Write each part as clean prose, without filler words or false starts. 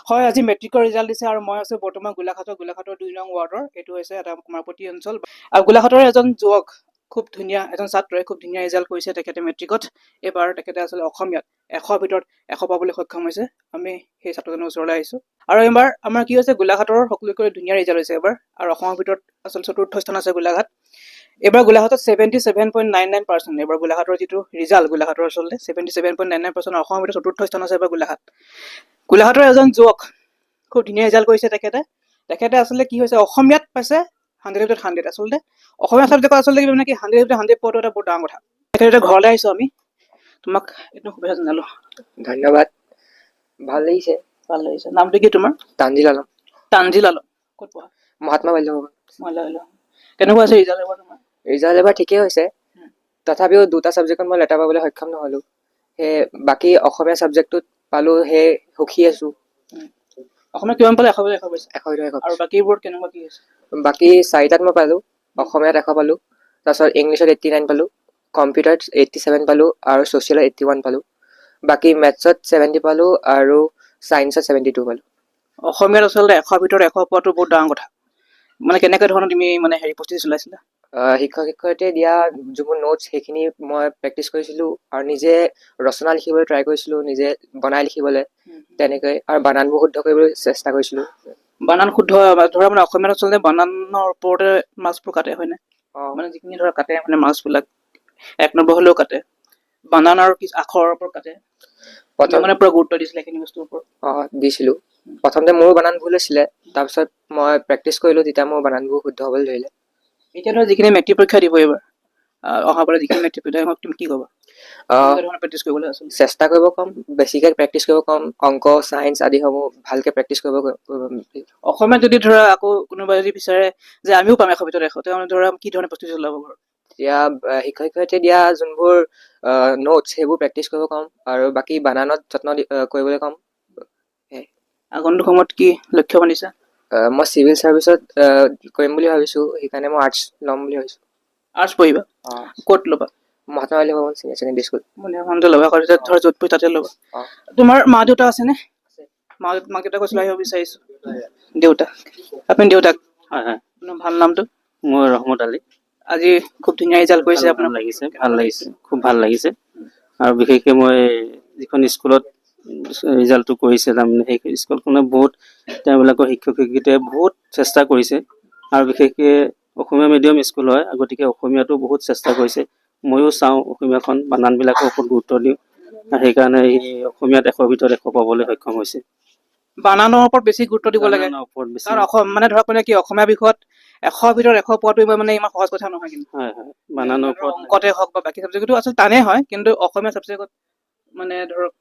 হয়, আজি মেট্ৰিকৰ ৰিজাল্ট দিছে আৰু মই আছো বৰ্তমান গোলাঘাটৰ ২ নং ৱাৰ্ডৰ। এইটো হৈছে এটা কুমাৰপতি অঞ্চল আৰু গোলাঘাটৰ এজন যুৱক, খুব ধুনীয়া এজন ছাত্ৰই খুব ধুনীয়া ৰিজাল্ট কৰিছে তেখেতে মেট্ৰিকত। এইবাৰ তেখেতে আচলতে অসমীয়াত ১০০ৰ ভিতৰত ১০০ পাবলৈ সক্ষম হৈছে। আমি সেই ছাত্ৰজনৰ ওচৰলৈ আহিছোঁ আৰু এইবাৰ আমাৰ কি হৈছে, গোলাঘাটৰ সকলোতকৈ ধুনীয়া ৰিজাল্ট হৈছে এইবাৰ আৰু অসমৰ ভিতৰত আচলতে চতুৰ্থ স্থান আছে গোলাঘাট। এইবাৰ গোলাঘাটত 77.99%। এইবাৰ গোলাঘাটৰ যিটো ৰিজাল্ট, গোলাঘাটৰ আচলতে 77.99%, অসমৰ ভিতৰত চতুৰ্থ স্থান আছে এইবাৰ গোলাঘাটৰ এজন যুৱক, খুব ধুনীয়া ৰিজাল্ট কৰিছে তেখেতে আচলতে কি হৈছে, অসমীয়াত পাইছে 100ৰ ভিতৰত 100। আচলতে অসমীয়া চাবজেক্টত আচলতে মানে কি 100ৰ ভিতৰত 100 পোৱাটো এটা বহুত ডাঙৰ কথা। তেখেতে ঘৰলৈ আহিছোঁ আমি, তোমাক এইটো শুভেচ্ছা জনালো। ধন্যবাদ, ভাল লাগিছে। নামটো কি তোমাৰ? তানজিল আলম। ক'ত পঢ়া? মহাত্মা বাল্য ভৱন। কেনেকুৱা আছে ৰিজাল্ট এবাৰ তোমাৰ? ৰিজাল্ট এবাৰ ঠিকেই হৈছে, তথাপিও দুটা ছাবজেক্টত মই লেটাৰ পাবলৈ সক্ষম নহ'লোঁ। সেই বাকী অসমীয়া ছাবজেক্টটোত পালোঁ, সেই সুখী আছোঁ। অসমীয়া কিমান পালে? ১০০ পাইছে। ১০০ আৰু বাকীবোৰত কেনেকুৱা কি হৈছে? বাকী 4টাত মই পালোঁ। অসমীয়াত 100 পালোঁ, তাৰপিছত ইংলিছত 89 পালোঁ, কম্পিউটাৰত 87 পালোঁ আৰু ছ'চিয়েলত 81 পালোঁ। বাকী মেথছত 70 পালোঁ আৰু ছায়েন্সত 72 পালোঁ। অসমীয়াত আচলতে ১০০ৰ ভিতৰত ১০০ পোৱাটো বহুত ডাঙৰ কথা। মানে কেনেকৈ ধৰণৰ তুমি মানে প্ৰস্তুতি চলাইছিলা? শিক্ষক শিক্ষয়িত্ৰীয়ে দিয়া যিবোৰ নোটছ সেইখিনি মই প্ৰেক্টিচ কৰিছিলোঁ আৰু নিজে ৰচনা লিখিবলৈ ট্ৰাই কৰিছিলোঁ, নিজে বনাই লিখিবলৈ তেনেকৈ, আৰু বানানবোৰ শুদ্ধ কৰিবলৈ চেষ্টা কৰিছিলোঁ। বানান শুদ্ধ ধৰা মানে অসমীয়াত আচলতে বানানৰ ওপৰতে মাৰ্কছবোৰ কাটে, হয়নে? মানে যিখিনি ধৰা কাটে মানে মাৰ্কছবিলাক 1 নম্বৰ হ'লেও কাটে, বানান আৰু আখৰৰ ওপৰত কাটে। প্ৰথম মানে পুৰা গুৰুত্ব দিছিলে এইখিনি বস্তুৰ ওপৰত? দিছিলোঁ। প্ৰথমতে মোৰো বানান ভুল হৈছিলে, তাৰপিছত মই প্ৰেক্টিচ কৰিলোঁ, তেতিয়া মোৰ বানানবোৰ শুদ্ধ হ'বলৈ ধৰিলে। এতিয়া ধৰা যিখিনি মেট্ৰিক পৰীক্ষা দিব এইবাৰ, অহাবাৰ যিখিনি মেট্ৰিক পৰীক্ষা, তুমি কি ক'বা? প্ৰেক্টিচ কৰিবলৈ আছে, চেষ্টা কৰিব ক'ম, বেছিকৈ প্ৰেক্টিচ কৰিব ক'ম, অংক ছায়েন্স আদিসমূহ ভালকৈ প্ৰেক্টিচ কৰিব। অসমীয়াত যদি ধৰা আকৌ কোনোবাই যদি বিচাৰে যে আমিও পাম 100ৰ ভিতৰত 100, তেওঁ ধৰা কি ধৰণে প্ৰস্তুতি চলাব ঘৰত? এতিয়া শিক্ষক শিক্ষয়িত্ৰীয়ে দিয়া যোনবোৰ নোটছ সেইবোৰ প্ৰেক্টিচ কৰিব ক'ম আৰু বাকী বানানত যত্ন কৰিবলৈ ক'ম। আগন্তুক সময়ত কি লক্ষ্য বান্ধিছা? মই চিভিল ছাৰ্ভিচত কৰিম বুলি ভাবিছোঁ, সেইকাৰণে মই আৰ্টছ ল'ম বুলি ভাবিছোঁ। আৰ্টছ পঢ়িবা? ক'ত ল'বা? মহাত্মা বাল্য ভৱন চিনিয়ৰ ছেকেণ্ডেৰী স্কুল। ল'বা, ধৰ য'ত পঢ়ি তাতে ল'বা। তোমাৰ মা দেউতা আছেনে? মাক দেউতাক কৈছিলা আহিব বিচাৰিছোঁ। দেউতা, আপুনি দেউতাক? হয় হয়। ভাল নামটো? মই ৰহমত আলী। আজি খুব ধুনীয়া ৰিজাল্ট কৰিছে আপোনাৰ? ভাল লাগিছে, খুব ভাল লাগিছে। আৰু বিশেষকৈ মই যিখন স্কুলত ৰিজাল্টটো কৰিছে, তাৰমানে সেই স্কুলখনে বহুত তেওঁবিলাকৰ শিক্ষক শিক্ষয়িত্ৰীয়ে বহুত চেষ্টা কৰিছে আৰু বিশেষকৈ অসমীয়া মিডিয়াম স্কুল হয়, গতিকে অসমীয়াটো বহুত চেষ্টা কৰিছে। ময়ো চাওঁ অসমীয়াখন, বানানবিলাকৰ ওপৰত গুৰুত্ব দিওঁ আৰু সেইকাৰণে এই অসমীয়াত 100ৰ ভিতৰত 100 পাবলৈ সক্ষম হৈছে। বানানৰ ওপৰত বেছি গুৰুত্ব দিব লাগে, কাৰণ মানে ধৰক মানে কি অসমীয়া বিষয়ত 100ৰ ভিতৰত 100 পোৱাটো মানে ইমান সহজ কথা নহয়। কিন্তু হয় হয়, বানানৰ ওপৰত অংকতে হওক বা বাকী ছাবজেক্টটো আচলতে টানেই হয়, কিন্তু অসমীয়া ছাবজেক্টত মানে ধৰক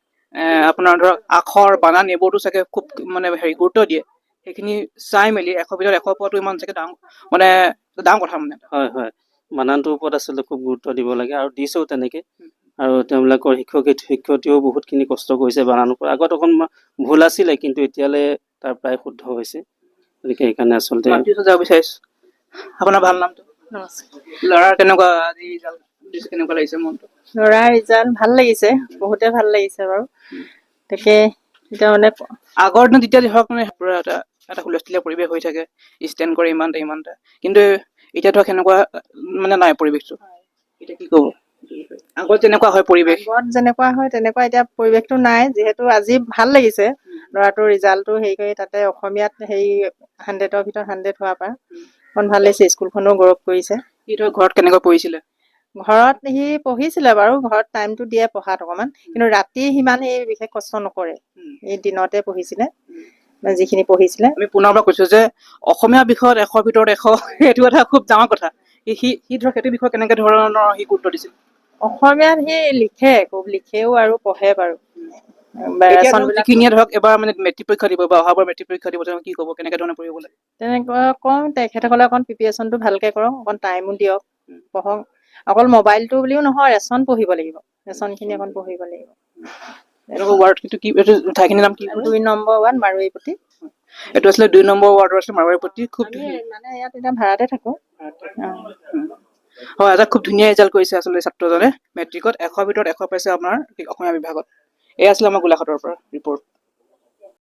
আপোনাৰ ধৰক আখৰ বানান এইবোৰতো চাগে খুব মানে গুৰুত্ব দিয়ে। সেইখিনি চাই মেলি 100ৰ ভিতৰত 100 পোৱাটো ইমান চাগে ডাঙৰ কথা মানে। হয় হয়, বানানটোৰ ওপৰত আচলতে খুব গুৰুত্ব দিব লাগে আৰু দিছেও তেনেকৈ। আৰু তেওঁবিলাকৰ শিক্ষক শিক্ষয়িত্ৰীও বহুতখিনি কষ্ট কৰিছে বানানৰ ওপৰত। আগত অকণমান ভুল আছিলে, কিন্তু এতিয়ালৈ তাৰ প্ৰায় শুদ্ধ হৈছে। গতিকে সেইকাৰণে আচলতে যাব বিচাৰিছোঁ। আপোনাৰ ভাল নামটো? ল'ৰাৰ কেনেকুৱা আজি ৰিজাল্ট দিছে, কেনেকুৱা লাগিছে মনটো? ল'ৰাৰ ৰিজাল্ট ভাল লাগিছে, বহুতে ভাল লাগিছে বাৰু। তাকে এতিয়া মানে আগৰ দিনত যেতিয়া ধৰক মানে পুৰা এটা হুলস্থুলীয়া পৰিৱেশ হৈ থাকে, ষ্টেণ্ড কৰে ইমানটা, কিন্তু এতিয়া ধৰক সেনেকুৱা মানে নাই পৰিৱেশটো। এতিয়া কি ক'ব? আগত যেনেকুৱা হয় পৰিৱেশ, আগত যেনেকুৱা হয় তেনেকুৱা এতিয়া পৰিৱেশটো নাই। যিহেতু আজি ভাল লাগিছে ল'ৰাটোৰ ৰিজাল্টটো হেৰি কৰি, তাতে অসমীয়াত 100ৰ ভিতৰত 100 হোৱাৰ পৰা অকণ ভাল লাগিছে। স্কুলখনো গৌৰৱ কৰিছে। সি ধৰক ঘৰত কেনেকৈ পঢ়িছিলে? ঘৰত সি পঢ়িছিলে বাৰু, ঘৰত টাইমটো দিয়ে পঢ়াত অকণমান, কিন্তু ৰাতি সিমান বিশেষ কষ্ট নকৰে। এই দিনতে পঢ়িছিলে, যিখিনি পঢ়িছিলে। আমি পুনৰবাৰ কৈছোঁ যে অসমীয়া বিষয়ত 100ৰ ভিতৰত 100 এইটো এটা খুব ডাঙৰ কথা। সি ধৰক সেইটো বিষয় কেনেকৈ ধৰণৰ সি গুৰুত্ব দিছিল? অসমীয়াত সি খুব লিখেও আৰু পঢ়ে বাৰু। যিখিনিয়ে ধৰক এবাৰ মানে মেট্ৰিক পৰীক্ষা দিব বা অহাবাৰ মেট্ৰিক পৰীক্ষা দিব, তেওঁ কি ক'ব কেনেকৈ ধৰণে পঢ়িব লাগে? তেনেকুৱা কওঁ, তেখেতসকলে অকণ প্ৰিপেৰেশ্যনটো ভালকৈ কৰক, অকণ টাইমো দিয়ক, পঢ়ক। অকল মোবাইলটো বুলিও নহয়, ৰেচন পঢ়িব লাগিব, ৰেচনখিনি অকণ পঢ়িব লাগিব। ঠাইখিনিৰ নাম কি? 2 নম্বৰ ৱাৰ্ড মাৰোৱাৰীপট্টি। এইটো আছিলে 2 নম্বৰ ৱাৰ্ডৰ আছিলে মাৰোৱাৰীপট্টি। খুব মানে ইয়াত এতিয়া ভাড়াতে থাকোঁ। হয়, এটা খুব ধুনীয়া ৰিজাল্ট কৰিছে আচলতে ছাত্ৰজনে মেট্ৰিকত। 100ৰ ভিতৰত 100 পাইছে আপোনাৰ অসমীয়া বিভাগত। এই আছিলে আমাৰ গোলাঘাটৰ পৰা ৰিপৰ্ট।